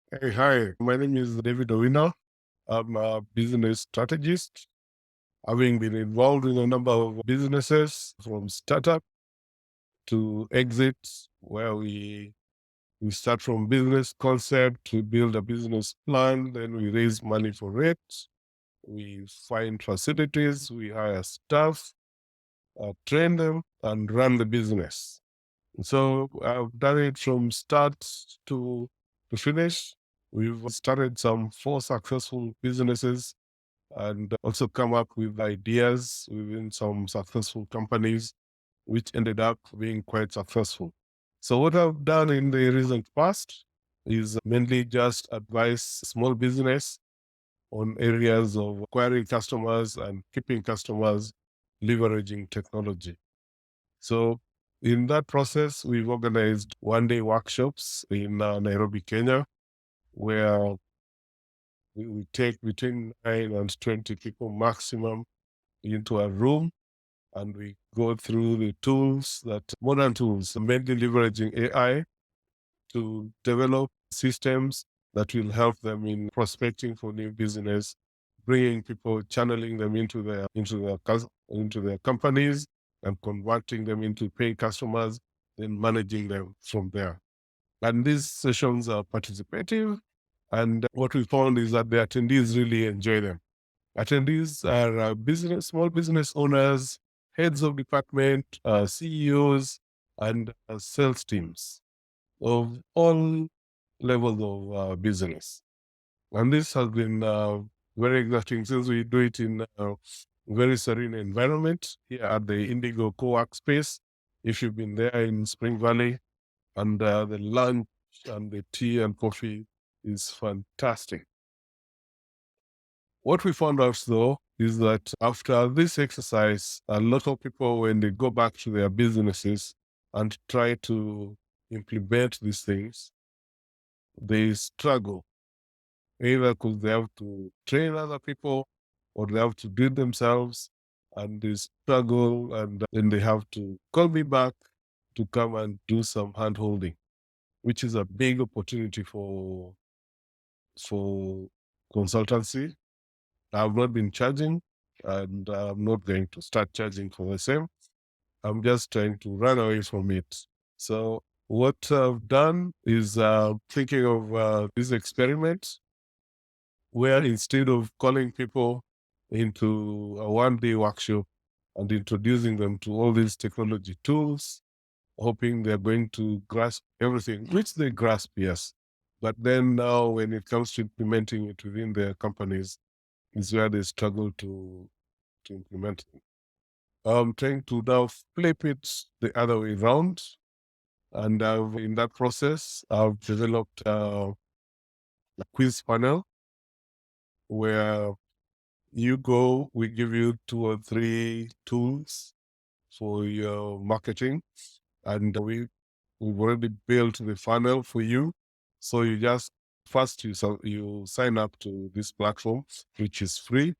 Hey, hi. My name is David Owino. I'm a business strategist, having been involved in a number of businesses from startup to exit, where we start from business concept to build a business plan, then we raise money for it, we find facilities, we hire staff, train them, and run the business. So I've done it from start to finish. We've started some 4 successful businesses and also come up with ideas within some successful companies, which ended up being quite successful. So what I've done in the recent past is mainly just advise small business on areas of acquiring customers and keeping customers, leveraging technology. So in that process, we've organized 1 day workshops in Nairobi, Kenya, where we take between 9 and 20 people maximum into a room, and we go through the tools, that modern tools, mainly leveraging AI to develop systems that will help them in prospecting for new business, bringing people, channeling them into their companies, and converting them into paying customers, then managing them from there. And these sessions are participative. And what we found is that the attendees really enjoy them. Attendees are small business owners, heads of department, CEOs, and sales teams of all levels of business. And this has been very exciting since we do it in a very serene environment here at the Indigo co-work space. If you've been there in Spring Valley, and the lunch and the tea and coffee is fantastic. What we found out though is that after this exercise, a lot of people, when they go back to their businesses and try to implement these things, they struggle, either because they have to train other people or they have to do it themselves, and they struggle, and then they have to call me back to come and do some hand holding, which is a big opportunity for consultancy. I've not been charging, and I'm not going to start charging for the same. I'm just trying to run away from it. So what I've done is thinking of this experiment, where instead of calling people into a 1 day workshop and introducing them to all these technology tools, hoping they're going to grasp everything, which they grasp, yes. But then now, when it comes to implementing it within their companies, is where they struggle to implement it. I'm trying to now flip it the other way around. And in that process, I've developed a quiz panel where we give you 2 or 3 tools for your marketing. And we've already built the funnel for you. So you just first you sign up to this platform, which is free.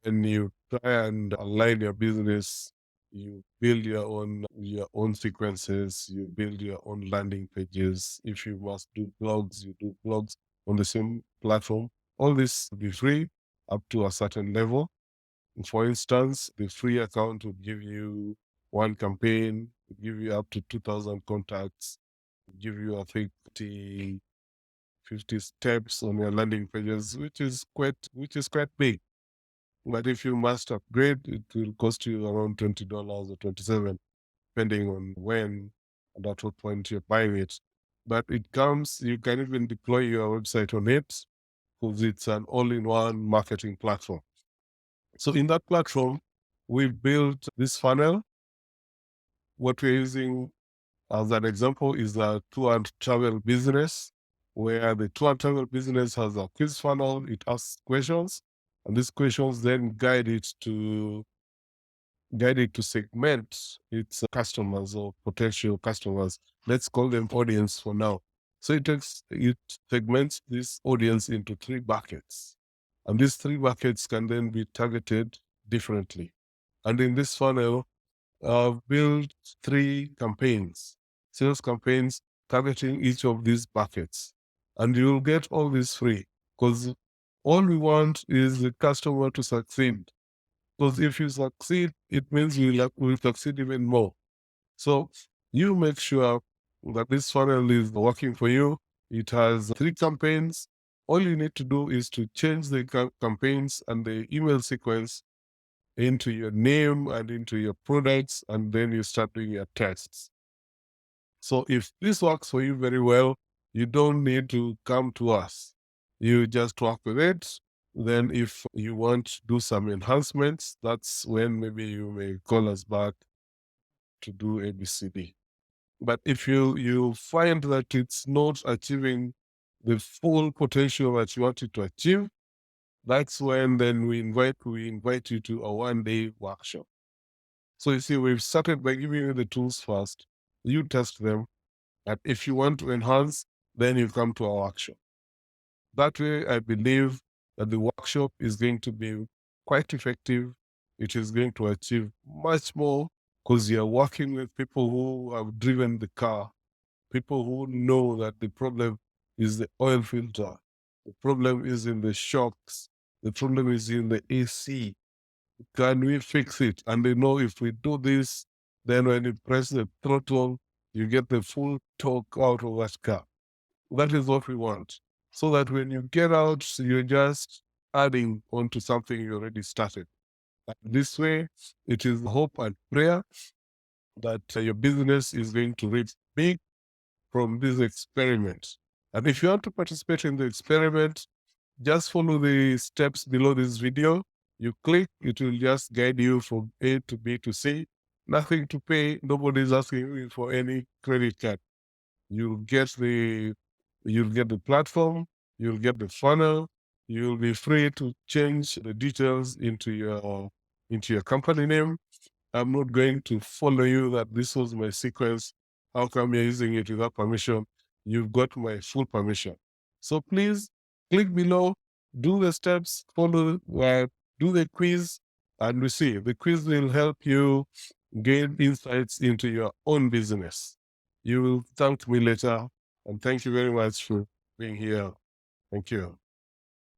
Then you try and align your business. You build your own sequences. You build your own landing pages. If you must do blogs, you do blogs on the same platform. All this will be free up to a certain level. For instance, the free account would give you one campaign, give you up to 2,000 contacts, give you, I think, 50 steps on your landing pages, which is quite big. But if you must upgrade, it will cost you around $20 or 27, depending on when and at what point you're buying it. But you can even deploy your website on it, because it's an all-in-one marketing platform. So in that platform, we've built this funnel. What we're using as an example is a tour and travel business, where the tour and travel business has a quiz funnel. It asks questions, and these questions then guide it to segment its customers or potential customers. Let's call them audience for now. So it segments this audience into 3 buckets, and these 3 buckets can then be targeted differently. And in this funnel, I've built 3 campaigns, sales campaigns targeting each of these buckets. and you'll get all this free, because all we want is the customer to succeed. Because if you succeed, it means will succeed even more. So you make sure that this funnel is working for you. It has 3 campaigns. All you need to do is to change the campaigns and the email sequence into your name and into your products, and then you start doing your tests. So if this works for you very well, you don't need to come to us. You just work with it. Then if you want to do some enhancements, that's when maybe you may call us back to do ABCD. But if you find that it's not achieving the full potential that you want it to achieve, that's when then we invite you to a 1-day workshop. So you see, we've started by giving you the tools first. You test them. And if you want to enhance, then you come to our workshop. That way, I believe that the workshop is going to be quite effective. It is going to achieve much more, because you're working with people who have driven the car, people who know that the problem is the oil filter, the problem is in the shocks, the problem is in the AC. Can we fix it? And they know if we do this, then when you press the throttle, you get the full torque out of that car. That is what we want. So that when you get out, you're just adding on to something you already started. And this way, it is hope and prayer that your business is going to reach big from this experiment. And if you want to participate in the experiment, just follow the steps below this video. You click, it will just guide you from A to B to C. Nothing to pay. Nobody's asking you for any credit card. You'll get the platform, you'll get the funnel, you'll be free to change the details into your company name. I'm not going to follow you that this was my sequence. How come you're using it without permission? You've got my full permission. So please click below, do the steps, follow, do the quiz, and we see. The quiz will help you gain insights into your own business. You will thank me later, and thank you very much for being here. Thank you.